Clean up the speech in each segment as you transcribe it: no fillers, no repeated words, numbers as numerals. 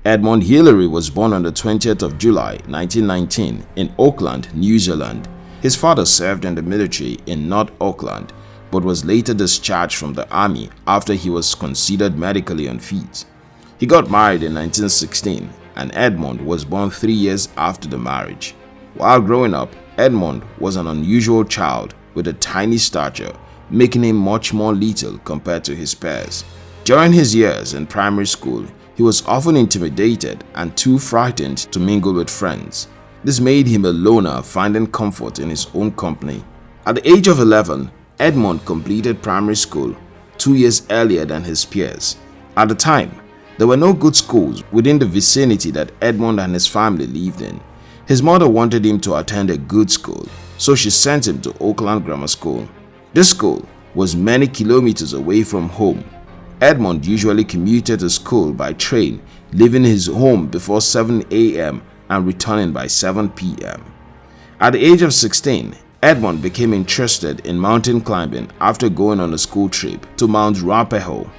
Edmund Hillary was born on the 20th of July 1919 in Auckland, New Zealand. His father served in the military in North Auckland but was later discharged from the army after he was considered medically unfit. He got married in 1916 and Edmund was born 3 years after the marriage. While growing up, Edmund was an unusual child with a tiny stature, making him much more little compared to his peers. During his years in primary school, he was often intimidated and too frightened to mingle with friends. This made him a loner, finding comfort in his own company. At the age of 11, Edmund completed primary school 2 years earlier than his peers. At the time, there were no good schools within the vicinity that Edmund and his family lived in. His mother wanted him to attend a good school, so she sent him to Auckland Grammar School. This school was many kilometers away from home. Edmund usually commuted to school by train, leaving his home before 7 a.m. and returning by 7 p.m. At the age of 16, Edmund became interested in mountain climbing after going on a school trip to Mount Ruapehu.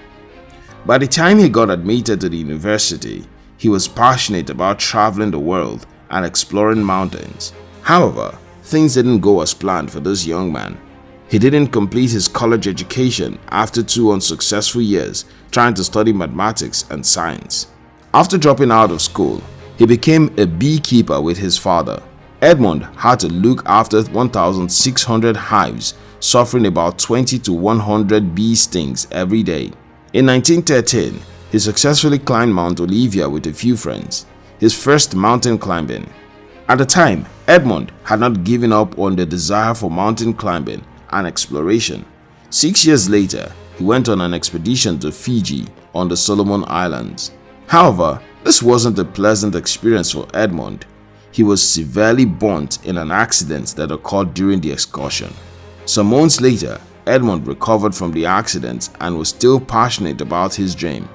By the time he got admitted to the university, he was passionate about traveling the world and exploring mountains. However, things didn't go as planned for this young man. He didn't complete his college education after 2 unsuccessful years trying to study mathematics and science. After dropping out of school, he became a beekeeper with his father. Edmund had to look after 1,600 hives, suffering about 20 to 100 bee stings every day. In 1913, he successfully climbed Mount Olivia with a few friends, his first mountain climbing. At the time, Edmund had not given up on the desire for mountain climbing and exploration. 6 years later, he went on an expedition to Fiji on the Solomon Islands. However, this wasn't a pleasant experience for Edmund. He was severely burnt in an accident that occurred during the excursion. Some months later, Edmund recovered from the accident and was still passionate about his dream.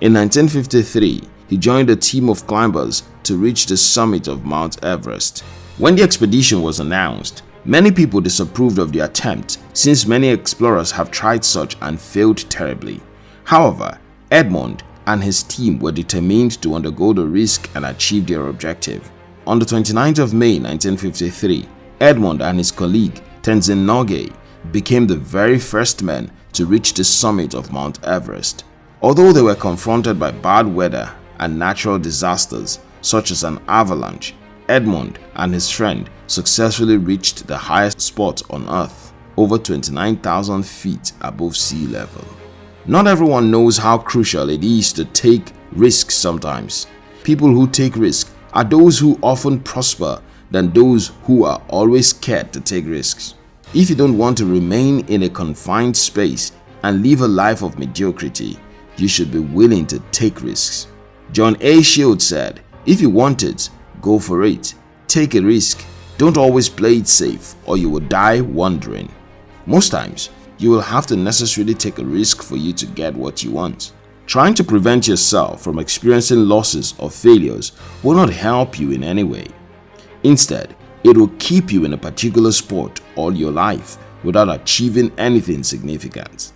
In 1953, he joined a team of climbers to reach the summit of Mount Everest. When the expedition was announced, many people disapproved of the attempt since many explorers have tried such and failed terribly. However, Edmund and his team were determined to undergo the risk and achieve their objective. On the 29th of May 1953, Edmund and his colleague Tenzin Norgay became the very first men to reach the summit of Mount Everest. Although they were confronted by bad weather and natural disasters such as an avalanche, Edmund and his friend successfully reached the highest spot on Earth, over 29,000 feet above sea level. Not everyone knows how crucial it is to take risks sometimes. People who take risks are those who often prosper than those who are always scared to take risks. If you don't want to remain in a confined space and live a life of mediocrity, you should be willing to take risks. John A. Shields said, "If you want it, go for it. Take a risk. Don't always play it safe or you will die wondering." Most times, you will have to necessarily take a risk for you to get what you want. Trying to prevent yourself from experiencing losses or failures will not help you in any way. Instead, it will keep you in a particular sport all your life without achieving anything significant.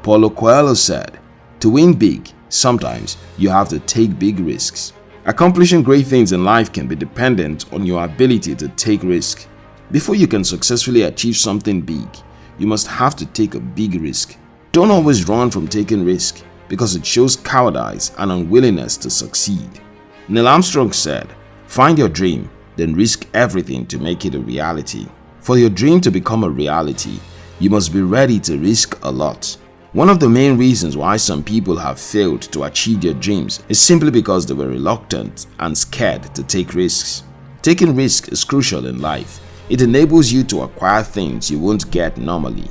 Paulo Coelho said, "To win big, sometimes you have to take big risks." Accomplishing great things in life can be dependent on your ability to take risks. Before you can successfully achieve something big, you must have to take a big risk. Don't always run from taking risks because it shows cowardice and unwillingness to succeed. Neil Armstrong said, "Find your dream, then risk everything to make it a reality." For your dream to become a reality, you must be ready to risk a lot. One of the main reasons why some people have failed to achieve their dreams is simply because they were reluctant and scared to take risks. Taking risks is crucial in life. It enables you to acquire things you won't get normally.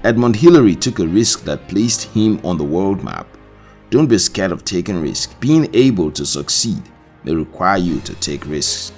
Edmund Hillary took a risk that placed him on the world map. Don't be scared of taking risks. Being able to succeed may require you to take risks.